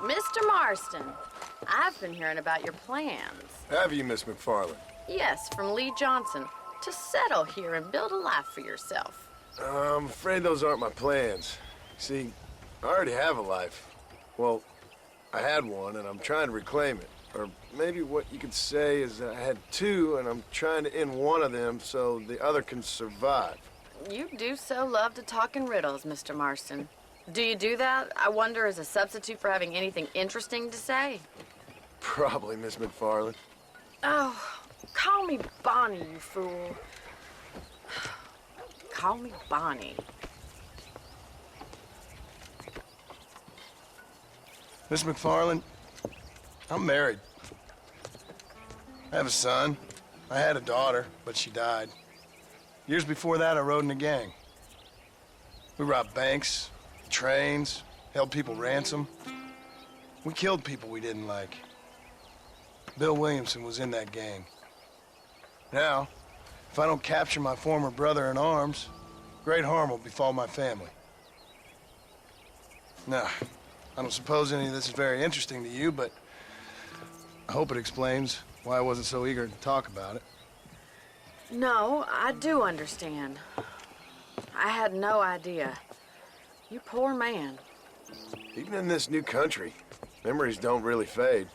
Mr. Marston, I've been hearing about your plans. Have you, Miss McFarland? Yes, from Lee Johnson, to settle here and build a life for yourself. I'm afraid those aren't my plans. See, I already have a life. Well, I had one, and I'm trying to reclaim it. Or maybe what you could say is that I had two, and I'm trying to end one of them so the other can survive. You do so love to talk in riddles, Mr. Marston. Do you do that, I wonder, as a substitute for having anything interesting to say? Probably, Miss McFarland. Oh, call me Bonnie, you fool. Call me Bonnie. Miss McFarland, I'm married. I have a son. I had a daughter, but she died. Years before that, I rode in a gang. We robbed banks, trains, held people ransom. We killed people we didn't like. Bill Williamson was in that gang. Now, if I don't capture my former brother in arms, great harm will befall my family. Now, I don't suppose any of this is very interesting to you, but I hope it explains why I wasn't so eager to talk about it. No, I do understand. I had no idea. You poor man. Even in this new country, memories don't really fade.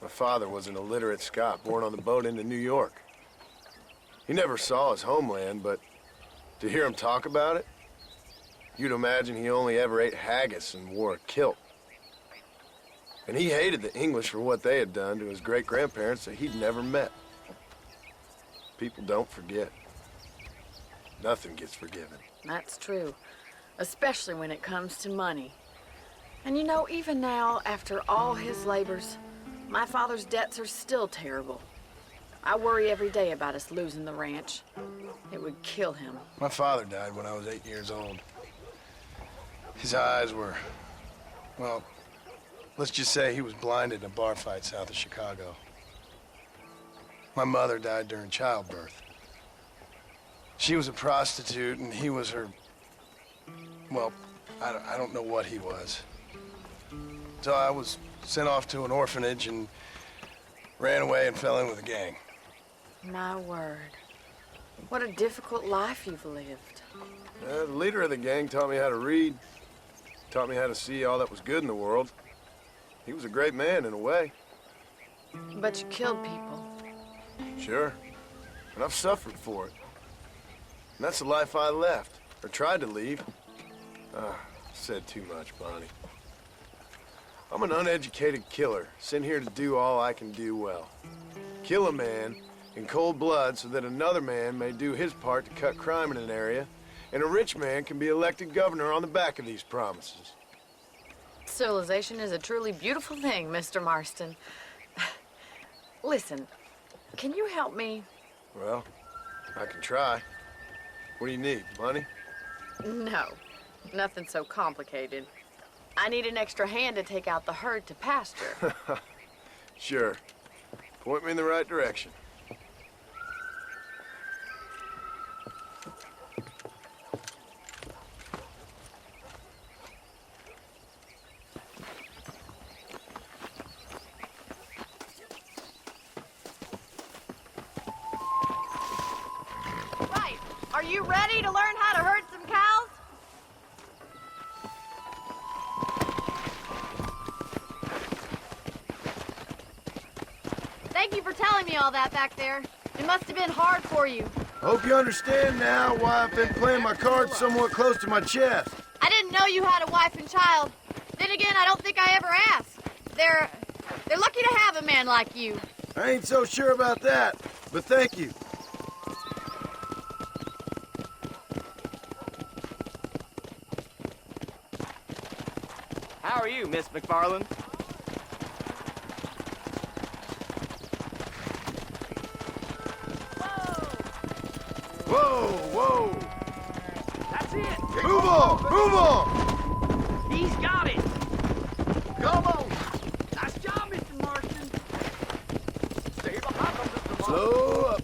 My father was an illiterate Scot born on the boat into New York. He never saw his homeland, but to hear him talk about it, you'd imagine he only ever ate haggis and wore a kilt. And he hated the English for what they had done to his great-grandparents that he'd never met. People don't forget. Nothing gets forgiven. That's true, especially when it comes to money. And you know, even now, after all his labors, my father's debts are still terrible. I worry every day about us losing the ranch. It would kill him. My father died when I was 8 years old. His eyes were, well, let's just say he was blinded in a bar fight south of Chicago. My mother died during childbirth. She was a prostitute, and he was her, well, I don't know what he was. So I was sent off to an orphanage and ran away and fell in with a gang. My word. What a difficult life you've lived. The leader of the gang taught me how to read, taught me how to see all that was good in the world. He was a great man in a way. But you killed people. Sure, and I've suffered for it. And that's the life I left, or tried to leave. Said too much, Bonnie. I'm an uneducated killer, sent here to do all I can do well. Kill a man in cold blood so that another man may do his part to cut crime in an area, and a rich man can be elected governor on the back of these promises. Civilization is a truly beautiful thing, Mr. Marston. Listen, can you help me? Well, I can try. What do you need, money? No, nothing so complicated. I need an extra hand to take out the herd to pasture. Sure. Point me in the right direction. Right. Are you ready to learn how to herd some cows? Thank you for telling me all that back there. It must have been hard for you. Hope you understand now why I've been playing my cards somewhat close to my chest. I didn't know you had a wife and child. Then again, I don't think I ever asked. They're lucky to have a man like you. I ain't so sure about that, but thank you. How are you, Miss McFarland? Whoa, whoa! That's it! Move on! Move on! He's got it! Come on! Nice job, Mr. Marston! Stay behind them, Mr. Marston! Slow up!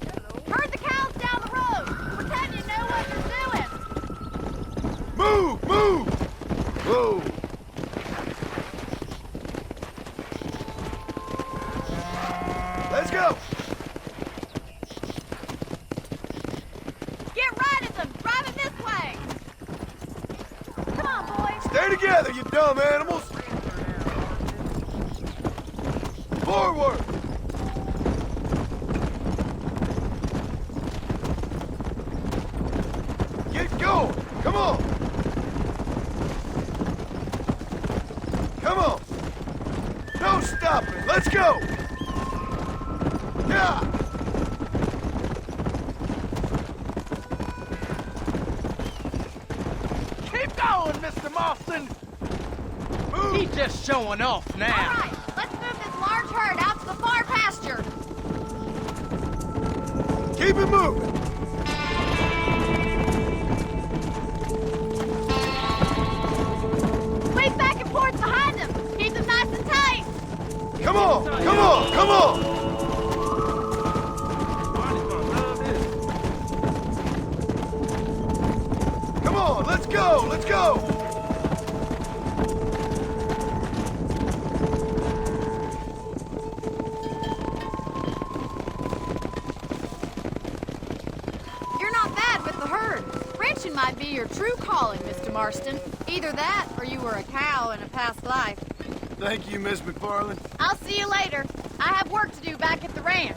Herd the cows down the road. Pretend you know what you're doing. Move! Move! Whoa! Stay together, you dumb animals! Forward! Get going! Come on! Come on! No stopping! Let's go! Yeah! Keep going, Mr. Marston! Move! He's just showing off All now. right, let's move this large herd out to the far pasture. Keep it moving! Sweep back and forth behind them. Keep them nice and tight. Come on! Come on! Come on! Barney's gonna love this. Come on! Let's go! Let's go! You're not bad with the herd. Ranching might be your true calling, Mr. Marston. Either that, or you were a cow in a past life. Thank you, Miss McFarland. I'll see you later. I have work to do back at the ranch.